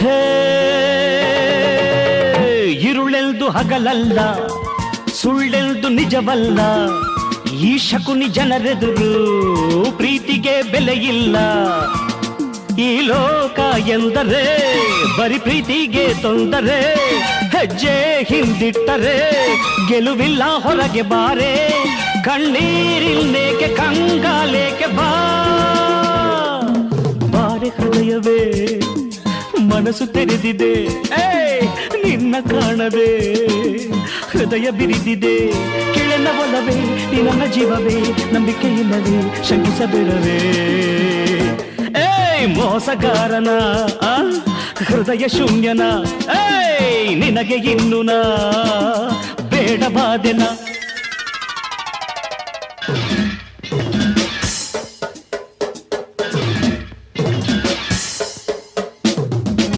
ಹೇ ಇರುಳೆಲ್ದು ಹಗಲಲ್ಲ, ಸುಳ್ಳೆಲ್ದು ನಿಜವಲ್ಲ. ಈ ಶಕುನಿ ಜನರೆದುರು ಪ್ರೀತಿಗೆ ಬೆಲೆ ಇಲ್ಲ. ಈ ಲೋಕ ಎಂದರೆ ಬರಿ ಪ್ರೀತಿಗೆ ತೊಂದರೆ. ಹೆಜ್ಜೆ ಹಿಂದಿಟ್ಟರೆ ಗೆಲುವಿಲ್ಲ, ಹೊರಗೆ ಬಾರೆ. ಕಣ್ಣೀರಿಲ್ಲೇಕೆ ಕಂಗಾಲೇಕೆ ಬಾ ಬಾರೆ ಹೃದಯವೇ, ಮನಸ್ಸು ತೆರೆದಿದೆ ನಿನ್ನ ಕಾಣದೆ. ಹೃದಯ ಬಿರಿದಿದೆ ಕೆಳನ ಒಲವೇ, ನಿನ್ನ ಜೀವವೇ, ನಂಬಿಕೆ ಇಲ್ಲವೇ, ಶಂಕಿಸಬೇಡವೇ. ಮೋಸಗಾರನ ಹೃದಯ ಶೂನ್ಯನ ನಿನಗೆ ಇನ್ನೂ ನಾ ಬೇಡಬಾದೆನ.